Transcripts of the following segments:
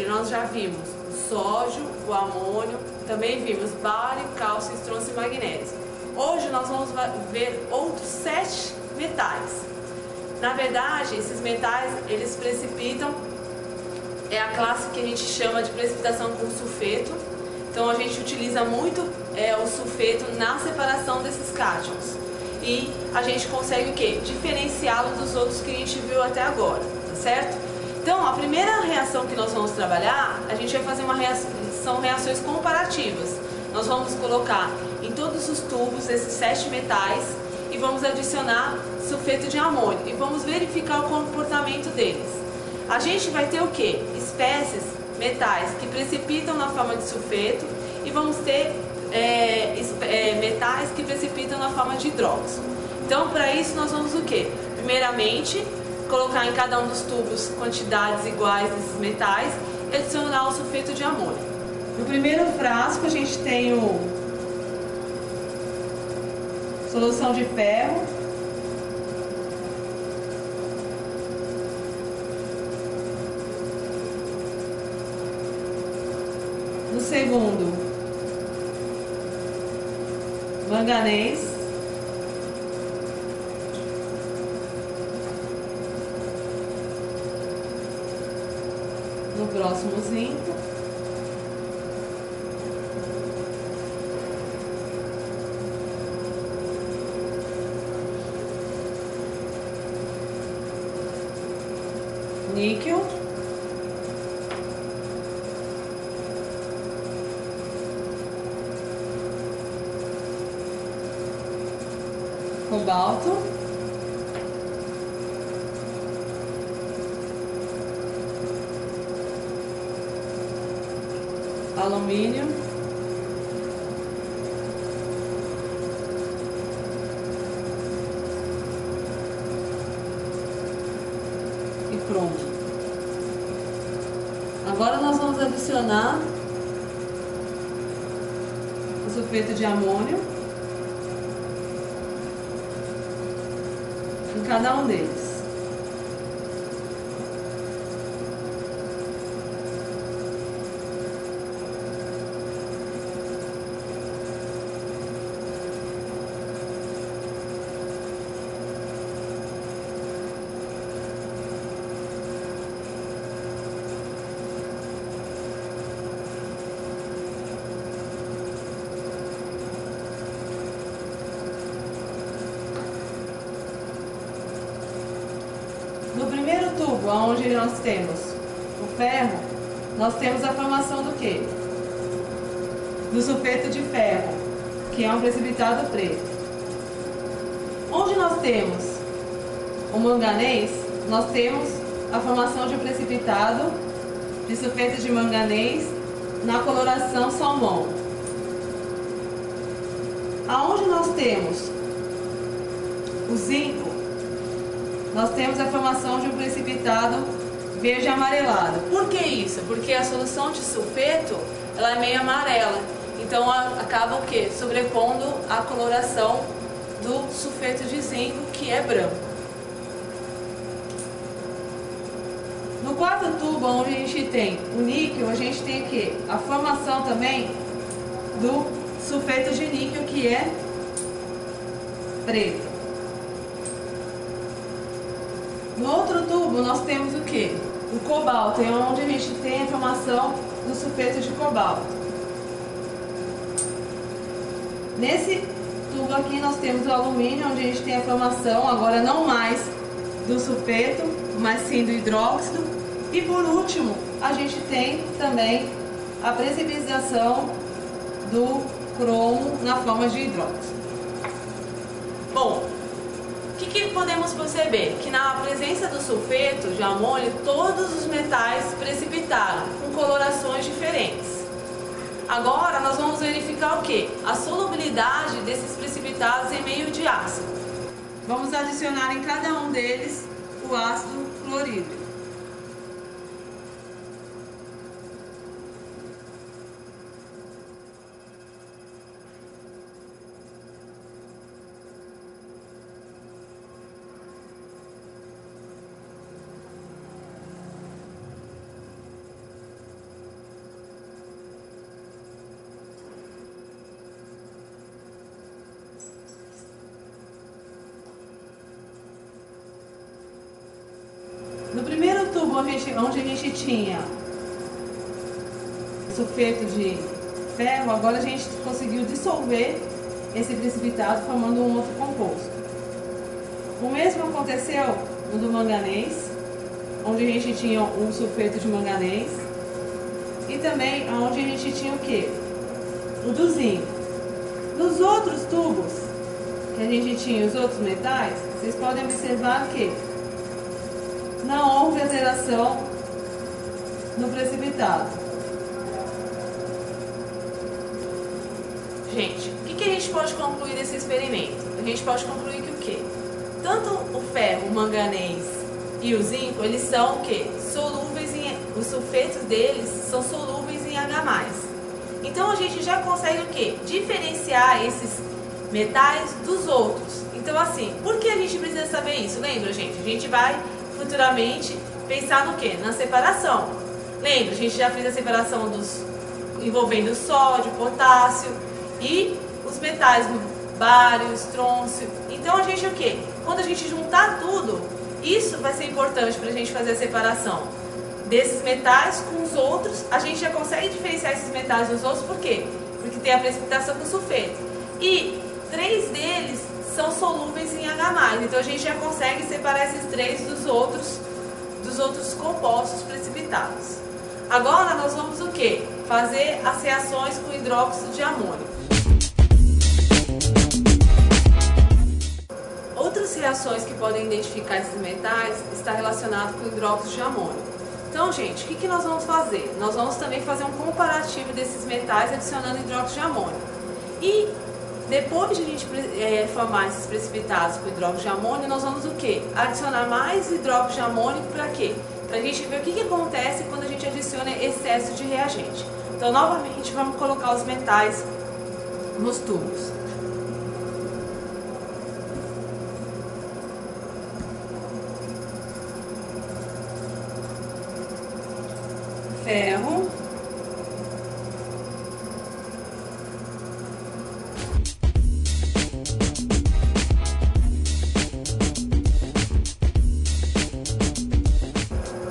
clorídrio nós já vimos o sódio, o amônio, também vimos bário, cálcio, estronço e magnésio. Hoje nós vamos ver outros 7 metais. Na verdade, esses metais, eles precipitam, é a classe que a gente chama de precipitação com sulfeto. Então a gente utiliza muito o sulfeto na separação desses cátions. E a gente consegue o quê? Diferenciá-lo dos outros que a gente viu até agora, tá certo? Então a primeira reação que nós vamos trabalhar, a gente vai fazer são reações comparativas. Nós vamos colocar em todos os tubos esses 7 metais e vamos adicionar sulfeto de amônio e vamos verificar o comportamento deles. A gente vai ter o que? Espécies, metais que precipitam na forma de sulfeto e vamos ter metais que precipitam na forma de hidróxido. Então, para isso nós vamos o que? Primeiramente, colocar em cada um dos tubos quantidades iguais desses metais e adicionar o sulfeto de amônio. No primeiro frasco a gente tem solução de ferro, no segundo, manganês, no próximo zinco, níquel, cobalto, alumínio, e cromo. Agora nós vamos adicionar o sulfeto de amônio em cada um deles. No primeiro tubo, onde nós temos o ferro, nós temos a formação do quê? Do sulfeto de ferro, que é um precipitado preto. Onde nós temos o manganês, nós temos a formação de um precipitado de sulfeto de manganês na coloração salmão. Aonde nós temos o zinco, nós temos a formação de um precipitado verde amarelado. Por que isso? Porque a solução de sulfeto ela é meio amarela, então acaba o que? Sobrepondo a coloração do sulfeto de zinco, que é branco. No quarto tubo, onde a gente tem o níquel, a gente tem aqui a formação também do sulfeto de níquel, que é preto. No outro tubo nós temos o que? O cobalto, é onde a gente tem a formação do sulfeto de cobalto. Nesse tubo aqui nós temos o alumínio, onde a gente tem a formação, agora não mais do sulfeto, mas sim do hidróxido. E por último, a gente tem também a precipitação do cromo na forma de hidróxido. Bom, o que podemos perceber? Que na presença do sulfeto de amônio, todos os metais precipitaram com colorações diferentes. Agora nós vamos verificar o que? A solubilidade desses precipitados em meio de ácido. Vamos adicionar em cada um deles o ácido clorídrico. tubo onde a gente tinha sulfeto de ferro, agora a gente conseguiu dissolver esse precipitado formando um outro composto. O mesmo aconteceu no do manganês, onde a gente tinha um sulfeto de manganês, e também onde a gente tinha o que? O do zinco. Nos outros tubos que a gente tinha, os outros metais, vocês podem observar que não houve alteração no precipitado. Gente, o que a gente pode concluir desse experimento? A gente pode concluir que o quê? Tanto o ferro, o manganês e o zinco, eles são o quê? Solúveis em... Os sulfetos deles são solúveis em H+. Então a gente já consegue o quê? Diferenciar esses metais dos outros. Então assim, por que a gente precisa saber isso? Lembra, gente? A gente vai futuramente pensar no quê? Na separação. Lembra? A gente já fez a separação dos envolvendo sódio, potássio e os metais bário, estrôncio. Então a gente o quê? Quando a gente juntar tudo, isso vai ser importante para a gente fazer a separação desses metais com os outros. A gente já consegue diferenciar esses metais dos outros, por quê? Porque tem a precipitação com sulfeto. E 3 deles são solúveis em H+. Então a gente já consegue separar esses 3 dos outros compostos precipitados. Agora nós vamos o quê? Fazer as reações com hidróxido de amônio. Outras reações que podem identificar esses metais está relacionado com o hidróxido de amônio. Então, gente, o que nós vamos fazer? Nós vamos também fazer um comparativo desses metais adicionando hidróxido de amônio. E depois de a gente formar esses precipitados com hidróxido de amônio, nós vamos o quê? Adicionar mais hidróxido de amônio para quê? Para a gente ver o que acontece quando a gente adiciona excesso de reagente. Então, novamente, vamos colocar os metais nos tubos. Ferro,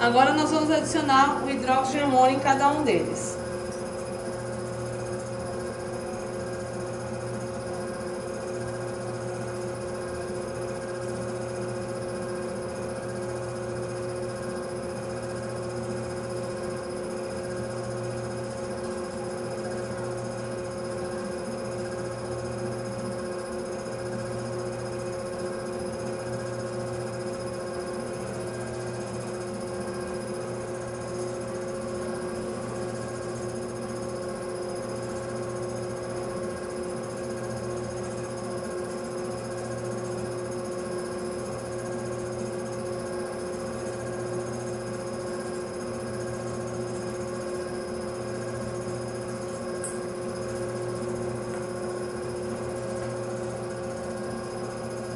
agora nós vamos adicionar o hidróxido de amônio em cada um deles.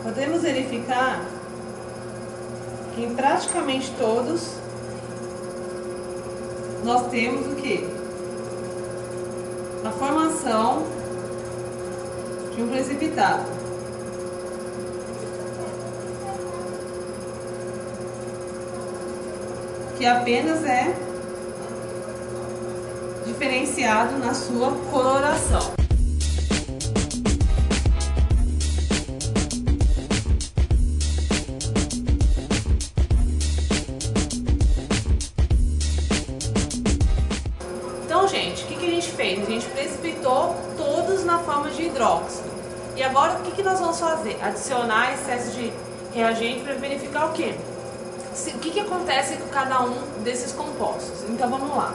Podemos verificar que em praticamente todos nós temos o que? A formação de um precipitado. Que apenas é diferenciado na sua coloração. Então, gente, o que a gente fez? A gente precipitou todos na forma de hidróxido. E agora, o que nós vamos fazer? Adicionar excesso de reagente para verificar o quê? O que acontece com cada um desses compostos. Então, vamos lá.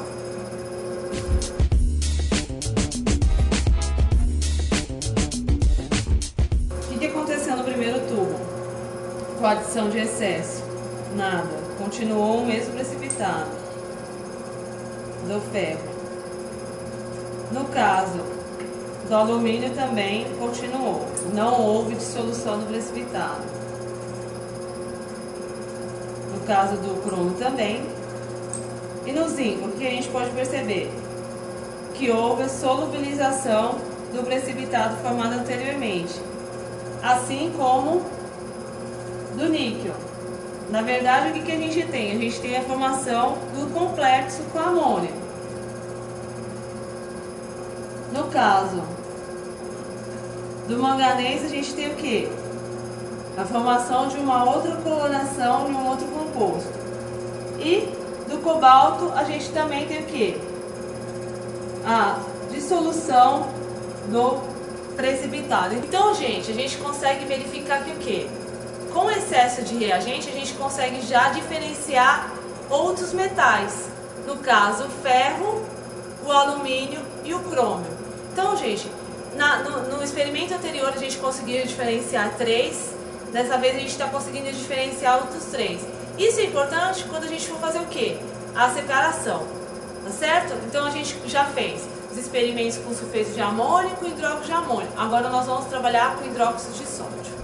O que aconteceu no primeiro tubo? Com a adição de excesso? Nada. Continuou o mesmo precipitado do ferro. No caso do alumínio também continuou, não houve dissolução do precipitado. No caso do cromo também. E no zinco, o que a gente pode perceber? Que houve a solubilização do precipitado formado anteriormente, assim como do níquel. Na verdade, o que a gente tem? A gente tem a formação do complexo com amônio. No caso do manganês, a gente tem o quê? A formação de uma outra coloração de um outro composto. E do cobalto, a gente também tem o quê? A dissolução do precipitado. Então, gente, a gente consegue verificar que o quê? Com excesso de reagente, a gente consegue já diferenciar outros metais. No caso, o ferro, o alumínio e o crômio. Então, gente, no experimento anterior a gente conseguiu diferenciar 3. Dessa vez a gente está conseguindo diferenciar outros 3. Isso é importante quando a gente for fazer o quê? A separação. Tá certo? Então a gente já fez os experimentos com sulfeto de amônio e com hidróxido de amônio. Agora nós vamos trabalhar com hidróxido de sódio.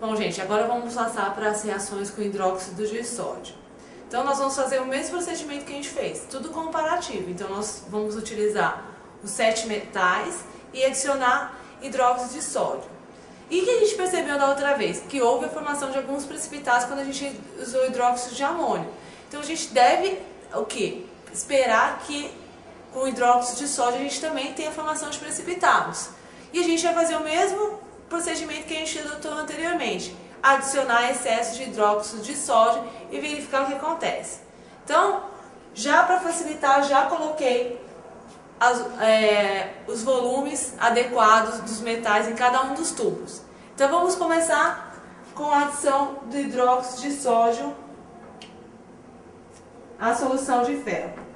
Bom, gente, agora vamos passar para as reações com hidróxido de sódio. Então nós vamos fazer o mesmo procedimento que a gente fez, tudo comparativo. Então nós vamos utilizar os 7 metais e adicionar hidróxido de sódio. E o que a gente percebeu da outra vez? Que houve a formação de alguns precipitados quando a gente usou hidróxido de amônio. Então a gente deve o quê? Esperar que com hidróxido de sódio a gente também tenha a formação de precipitados. E a gente vai fazer o mesmo procedimento que a gente adotou anteriormente. Adicionar excesso de hidróxido de sódio e verificar o que acontece. Então, já para facilitar, já coloquei os volumes adequados dos metais em cada um dos tubos. Então vamos começar com a adição do hidróxido de sódio à solução de ferro.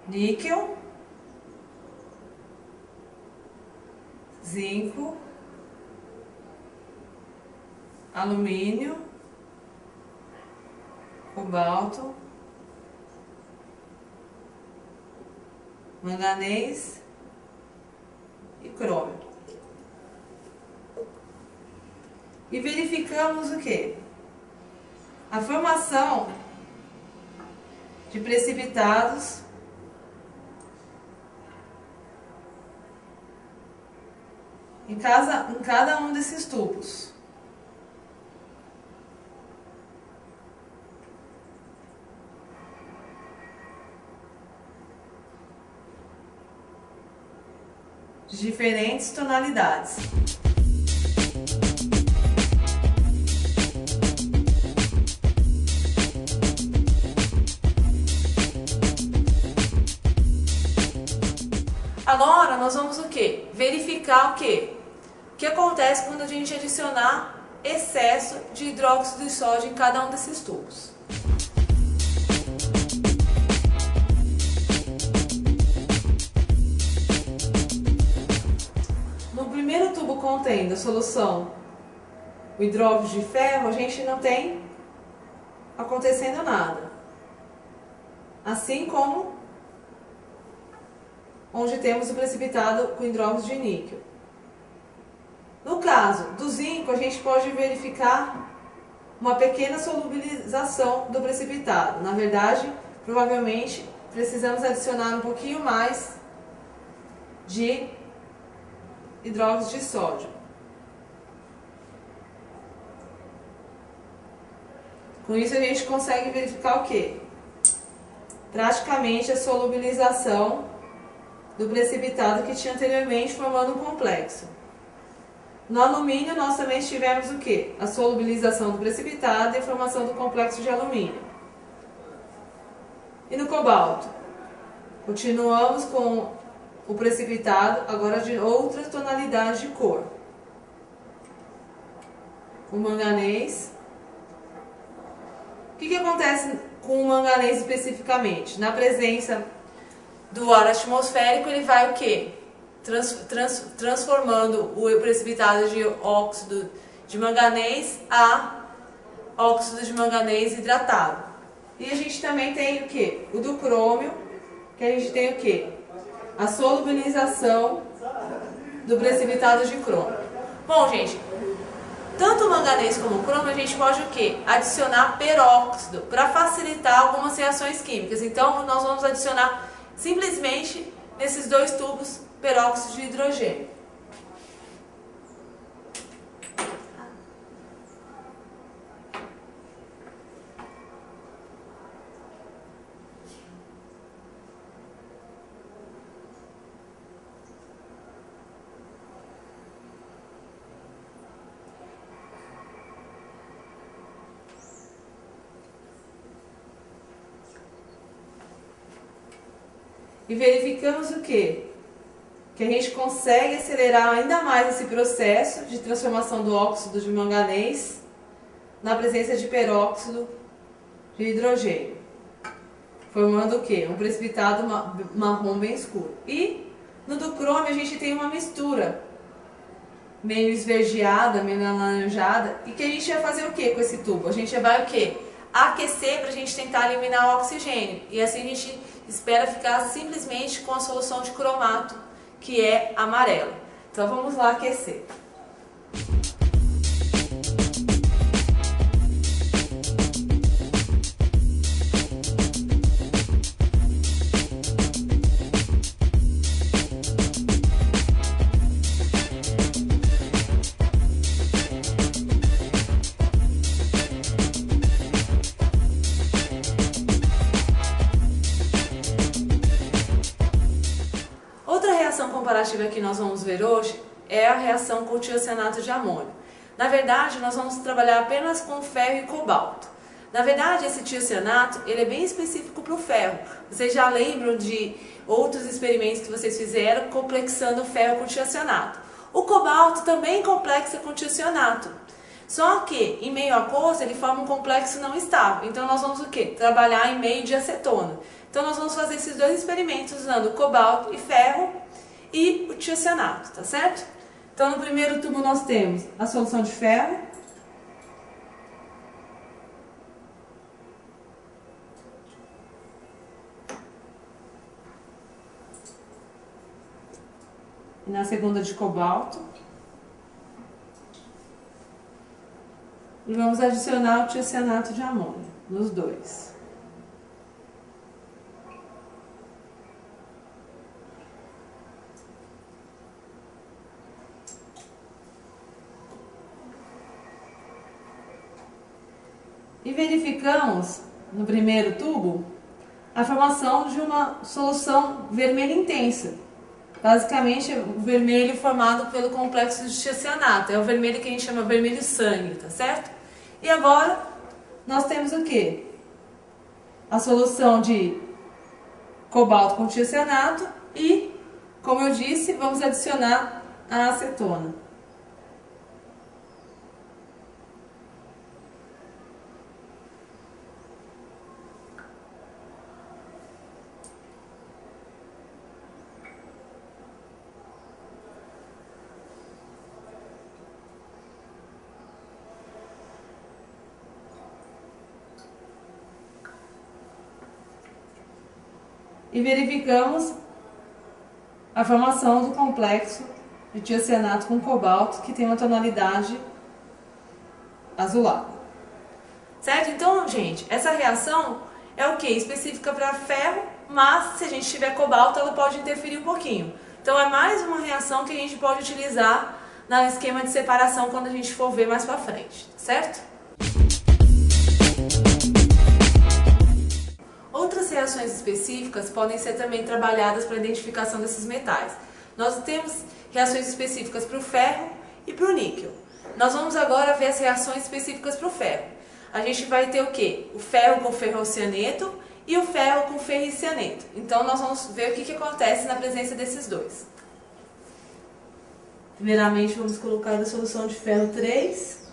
Níquel, zinco, alumínio, cobalto, manganês e crômio. E verificamos o quê? A formação de precipitados em cada um desses tubos. De diferentes tonalidades. Agora nós vamos o quê? Verificar o quê? O que acontece quando a gente adicionar excesso de hidróxido de sódio em cada um desses tubos. No primeiro tubo contendo a solução, o hidróxido de ferro, a gente não tem acontecendo nada. Assim como onde temos o precipitado com hidróxido de níquel. No caso do zinco, a gente pode verificar uma pequena solubilização do precipitado. Na verdade, provavelmente precisamos adicionar um pouquinho mais de hidróxido de sódio. Com isso a gente consegue verificar o quê? Praticamente a solubilização do precipitado que tinha anteriormente, formando um complexo. No alumínio nós também tivemos o quê? A solubilização do precipitado e a formação do complexo de alumínio. E no cobalto? Continuamos com o precipitado, agora de outra tonalidade de cor. O manganês. O que acontece com o manganês especificamente? Na presença do ar atmosférico, ele vai o quê? Transformando o precipitado de óxido de manganês a óxido de manganês hidratado. E a gente também tem o quê? O do crômio, que a gente tem o quê? A solubilização do precipitado de crômio. Bom, gente, Tanto o manganês como o cromo, a gente pode o quê? Adicionar peróxido para facilitar algumas reações químicas. Então, nós vamos adicionar simplesmente nesses dois tubos peróxido de hidrogênio. E verificamos o quê? Que a gente consegue acelerar ainda mais esse processo de transformação do óxido de manganês na presença de peróxido de hidrogênio, formando o quê? Um precipitado marrom bem escuro. E no do crômio a gente tem uma mistura meio esverdeada, meio alaranjada, e que a gente vai fazer o quê com esse tubo? A gente vai o quê? Aquecer para a gente tentar eliminar o oxigênio. E assim a gente espera ficar simplesmente com a solução de cromato, que é amarela. Então vamos lá aquecer. Comparativa que nós vamos ver hoje é a reação com o tiocianato de amônio. Na verdade, nós vamos trabalhar apenas com ferro e cobalto. Na verdade, esse tiocianato ele é bem específico para o ferro. Vocês já lembram de outros experimentos que vocês fizeram complexando o ferro com tiocianato. O cobalto também complexa com tiocianato. Só que, em meio aquoso, ele forma um complexo não estável. Então, nós vamos o quê? Trabalhar em meio de acetona. Então, nós vamos fazer esses dois experimentos usando cobalto e ferro e o tiocianato, tá certo? Então, no primeiro tubo nós temos a solução de ferro. E na segunda de cobalto. E vamos adicionar o tiocianato de amônio nos dois. E verificamos, no primeiro tubo, a formação de uma solução vermelha intensa. Basicamente, o vermelho formado pelo complexo de tiocianato. É o vermelho que a gente chama vermelho sangue, tá certo? E agora, nós temos o quê? A solução de cobalto com tiocianato e, como eu disse, vamos adicionar a acetona. E verificamos a formação do complexo de tiocianato com cobalto, que tem uma tonalidade azulada. Certo? Então, gente, essa reação é o que? Específica para ferro, mas se a gente tiver cobalto, ela pode interferir um pouquinho. Então, é mais uma reação que a gente pode utilizar no esquema de separação quando a gente for ver mais para frente, certo? Outras reações específicas podem ser também trabalhadas para a identificação desses metais. Nós temos reações específicas para o ferro e para o níquel. Nós vamos agora ver as reações específicas para o ferro. A gente vai ter o quê? O ferro com ferrocianeto e o ferro com ferricianeto. Então, nós vamos ver o que acontece na presença desses dois. Primeiramente, vamos colocar a solução de ferro 3.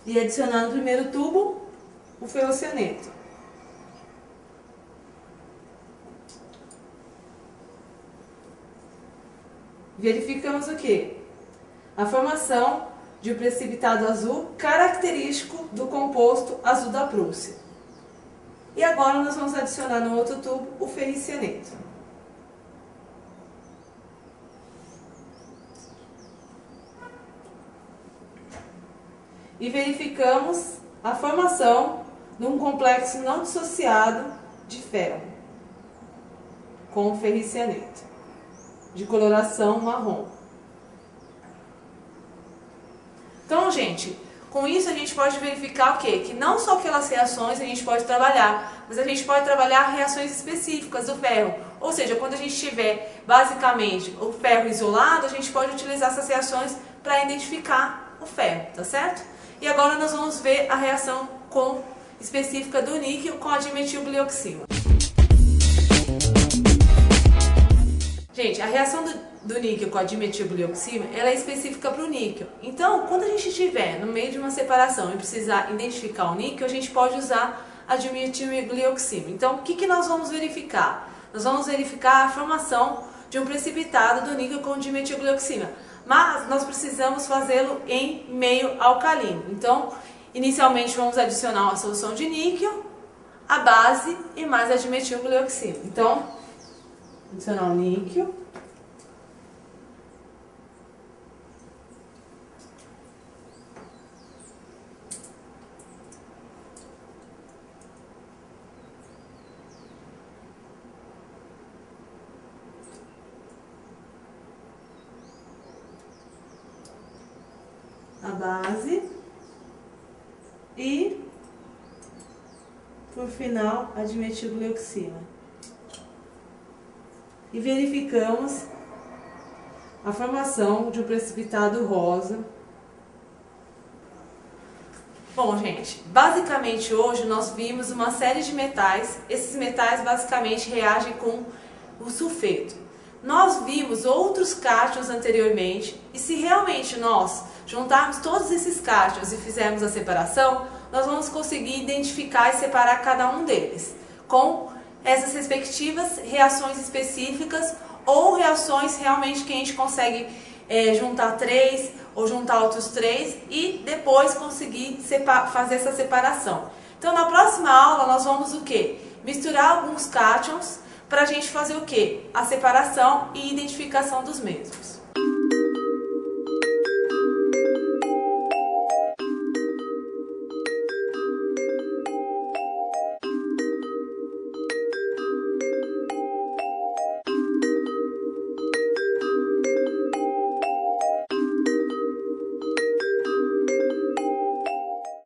E adicionar no primeiro tubo o ferrocianeto. Verificamos o quê? A formação de um precipitado azul característico do composto azul da Prússia. E agora nós vamos adicionar no outro tubo o ferricianeto. E verificamos a formação de um complexo não dissociado de ferro com ferricianeto, de coloração marrom. Então, gente, com isso a gente pode verificar o quê? Que não só aquelas reações a gente pode trabalhar, mas a gente pode trabalhar reações específicas do ferro. Ou seja, quando a gente tiver basicamente o ferro isolado, a gente pode utilizar essas reações para identificar o ferro, tá certo? E agora nós vamos ver a reação específica do níquel com a dimetilglioxima. Gente, a reação do níquel com a dimetilglioxima, ela é específica para o níquel. Então, quando a gente estiver no meio de uma separação e precisar identificar o níquel, a gente pode usar a dimetilglioxima. Então, o que nós vamos verificar? Nós vamos verificar a formação de um precipitado do níquel com dimetilglioxima. Mas nós precisamos fazê-lo em meio alcalino. Então, inicialmente vamos adicionar uma solução de níquel, a base e mais a dimetilglioxima. Então, adicionar o níquel. A base e, por final, a dimetilglioxima. E verificamos a formação de um precipitado rosa. Bom, gente, basicamente hoje nós vimos uma série de metais. Esses metais basicamente reagem com o sulfeto. Nós vimos outros cátions anteriormente e se realmente nós juntarmos todos esses cátions e fizermos a separação, nós vamos conseguir identificar e separar cada um deles com essas respectivas reações específicas ou reações realmente que a gente consegue juntar 3 ou juntar outros 3 e depois conseguir fazer essa separação. Então na próxima aula nós vamos o quê? Misturar alguns cátions para a gente fazer o quê? A separação e identificação dos mesmos.